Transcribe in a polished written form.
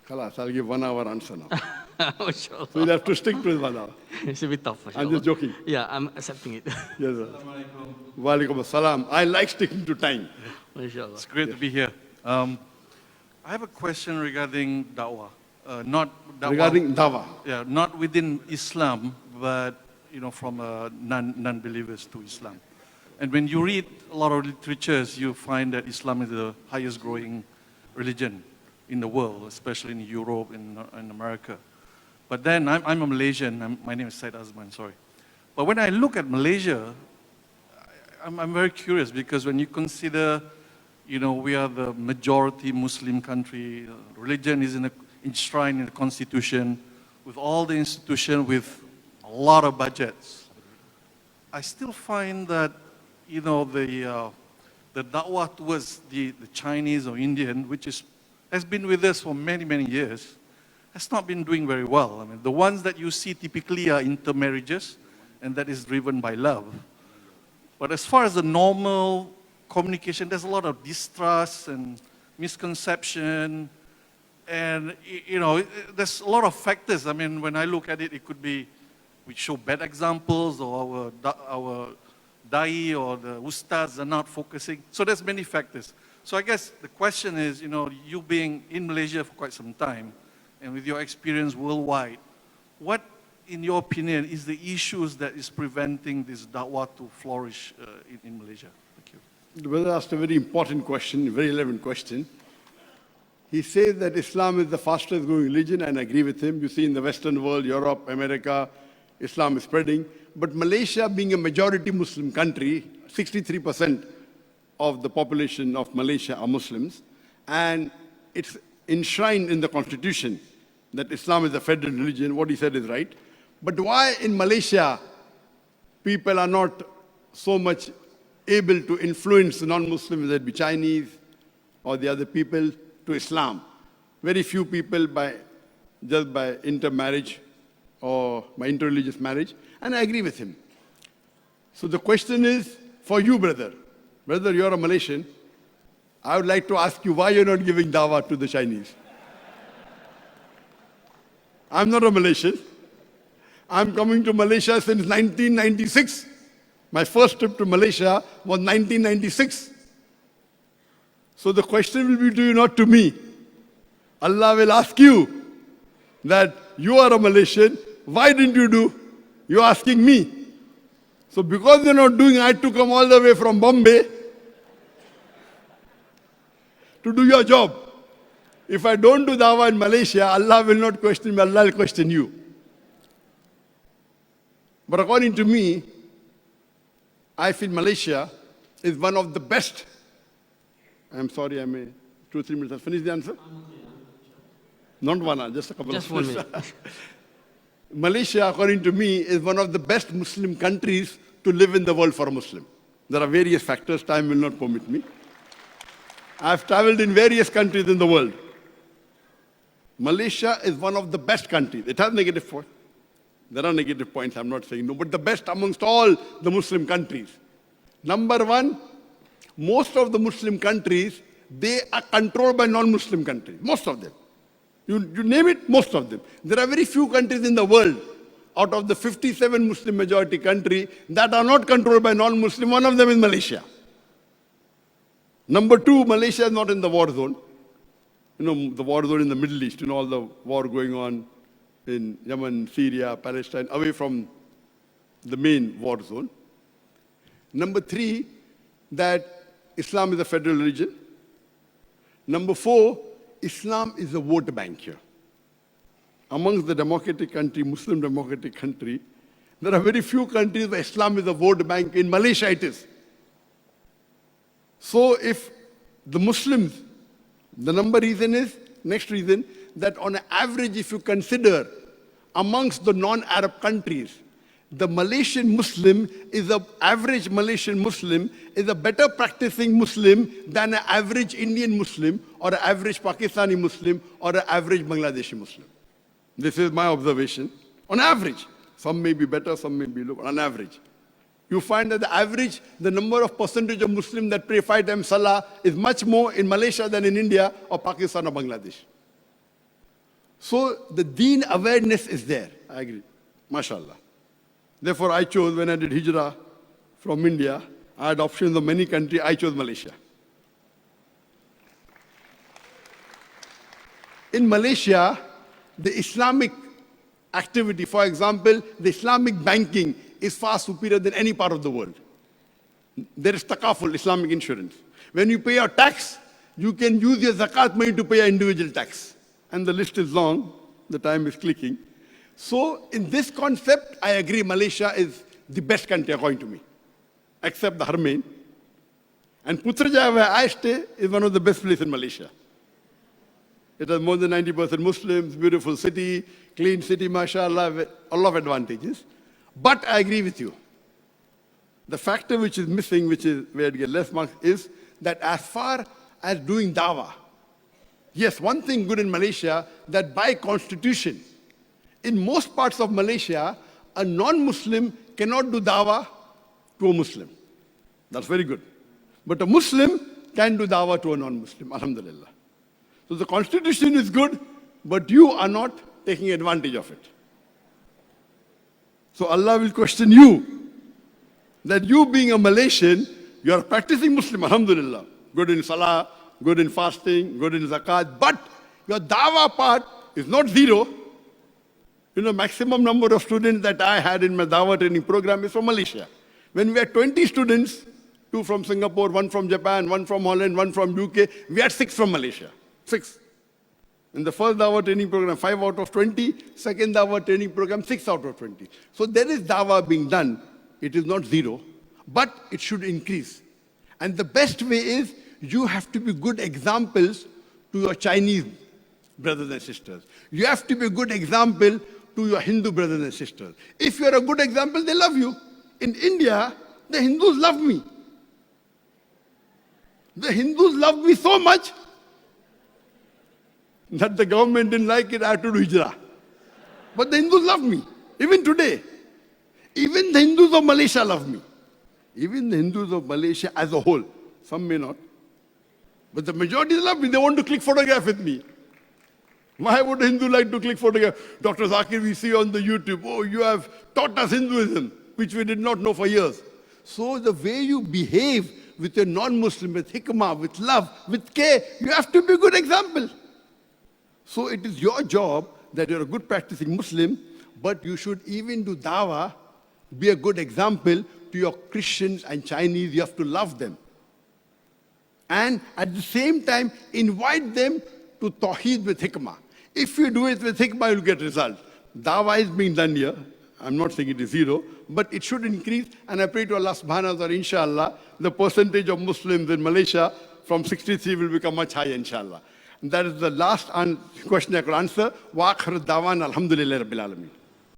Khalas, I'll give 1 hour answer now. Mashallah. So you'll have to stick to his 1 hour. It's a bit tough, I'm just joking. Yeah, I'm accepting it. Yes, sir. Walaikum assalam. I like sticking to time. Mashallah. It's great to be here. I have a question regarding da'wah. Not da'wah, Regarding dawa. yeah, not within Islam, but from non-believers to Islam. And when you read a lot of literatures, you find that Islam is the highest growing religion in the world, especially in Europe and in America. But then I'm a Malaysian. My name is Syed Azman. Sorry. But when I look at Malaysia, I'm very curious because when you consider, we are the majority Muslim country, religion is enshrined in the constitution, with all the institutions, with a lot of budgets. I still find that, the da'wah towards the Chinese or Indian, which has been with us for many, many years, has not been doing very well. I mean, the ones that you see typically are intermarriages, and that is driven by love. But as far as the normal communication, there's a lot of distrust and misconception, and there's a lot of factors. I mean, when I look at it, it could be we show bad examples, or our da'i or the ustads are not focusing. So there's many factors. So I guess the question is, you being in Malaysia for quite some time, and with your experience worldwide, what, in your opinion, is the issues that is preventing this da'wah to flourish in Malaysia? Thank you. The brother asked a very important question, very relevant question. He says that Islam is the fastest growing religion, and I agree with him. You see in the Western world, Europe, America, Islam is spreading. But Malaysia, being a majority Muslim country, 63% of the population of Malaysia are Muslims, and it's enshrined in the constitution that Islam is a federal religion. What he said is right. But why in Malaysia people are not so much able to influence the non-Muslims, whether it be Chinese or the other people, to Islam? Very few people just by intermarriage or by interreligious marriage, and I agree with him. So the question is for you, brother. Brother, you're a Malaysian. I would like to ask you why you're not giving dawah to the Chinese. I'm not a Malaysian. I'm coming to Malaysia since 1996. My first trip to Malaysia was 1996. So the question will be to you, not to me. Allah will ask you that you are a Malaysian, why didn't you do? You're asking me. So because you're not doing, I had to come all the way from Bombay to do your job. If I don't do dawah in Malaysia, Allah will not question me, Allah will question you. But according to me, I feel Malaysia is one of the best. I'm sorry, I may 2-3 minutes. I'll finish the answer. Not 1 hour, just a couple Just of 1 minutes. minute. Malaysia, according to me, is one of the best Muslim countries to live in the world for a Muslim. There are various factors, time will not permit me. I've traveled in various countries in the world. Malaysia is one of the best countries. It has negative points. There are negative points, I'm not saying no, but the best amongst all the Muslim countries. Number one, most of the Muslim countries, they are controlled by non-Muslim countries, most of them. You name it, most of them. There are very few countries in the world, out of the 57 Muslim majority country, that are not controlled by non-Muslim. One of them is Malaysia. Number two, Malaysia is not in the war zone. The war zone in the Middle East, all the war going on in Yemen, Syria, Palestine, away from the main war zone. Number three, that Islam is a federal religion. Number four, Islam is a vote bank here. Amongst the democratic country, Muslim democratic country, there are very few countries where Islam is a vote bank. In Malaysia it is. So if the Muslims, the next reason, that on average, if you consider amongst the non-Arab countries, the Malaysian Muslim is average Malaysian Muslim is a better practicing Muslim than an average Indian Muslim or an average Pakistani Muslim or an average Bangladeshi Muslim. This is my observation. On average, some may be better, some may be low, on average. You find that the number of percentage of Muslims that pray 5 times Salah is much more in Malaysia than in India or Pakistan or Bangladesh. So the deen awareness is there. I agree. MashaAllah. Therefore, I chose, when I did hijrah from India, I had options of many countries, I chose Malaysia. In Malaysia, the Islamic activity, for example, the Islamic banking is far superior than any part of the world. There is takaful, Islamic insurance. When you pay your tax, you can use your zakat money to pay your individual tax. And the list is long, the time is clicking. So in this concept, I agree Malaysia is the best country according to me, except the Harmain. And Putrajaya, where I stay, is one of the best places in Malaysia. It has more than 90% Muslims, beautiful city, clean city, mashallah, a lot of advantages. But I agree with you. The factor which is missing, which is where it gets less marks, is that as far as doing dawah, yes, one thing good in Malaysia, that by constitution, in most parts of Malaysia, a non-Muslim cannot do dawah to a Muslim. That's very good. But a Muslim can do dawah to a non-Muslim, alhamdulillah. So the constitution is good, but you are not taking advantage of it. So Allah will question you, that you being a Malaysian, you are a practicing Muslim, alhamdulillah. Good in salah, good in fasting, good in zakat, but your dawah part is not zero. You know, maximum number of students that I had in my dawah training program is from Malaysia. When we had 20 students, 2 from Singapore, 1 from Japan, 1 from Holland, 1 from UK, we had 6 from Malaysia. 6. In the first dawah training program, 5 out of 20. Second dawah training program, 6 out of 20. So there is dawah being done. It is not zero, but it should increase. And the best way is you have to be good examples to your Chinese brothers and sisters. You have to be a good example to your Hindu brothers and sisters. If you're a good example, they love you. In India, the Hindus love me. The Hindus love me so much that the government didn't like it, I had to do hijrah. But the Hindus love me, even today. Even the Hindus of Malaysia love me. Even the Hindus of Malaysia as a whole. Some may not. But the majority love me. They want to click photograph with me. Why would a Hindu like to click photograph? Dr. Zakir, we see on the YouTube, oh, you have taught us Hinduism, which we did not know for years. So the way you behave with a non-Muslim, with hikmah, with love, with care, you have to be a good example. So it is your job that you're a good practicing Muslim, but you should even do dawah, be a good example to your Christians and Chinese. You have to love them. And at the same time, invite them to tawheed with hikmah. If you do it with hikmah, you'll get results. Dawah is being done here. I'm not saying it is zero, but it should increase. And I pray to Allah subhanahu wa ta'ala, inshallah, the percentage of Muslims in Malaysia from 63 will become much higher, inshallah. And that is the last question I could answer. Wa akhir dawan alhamdulillah rabbil alameen.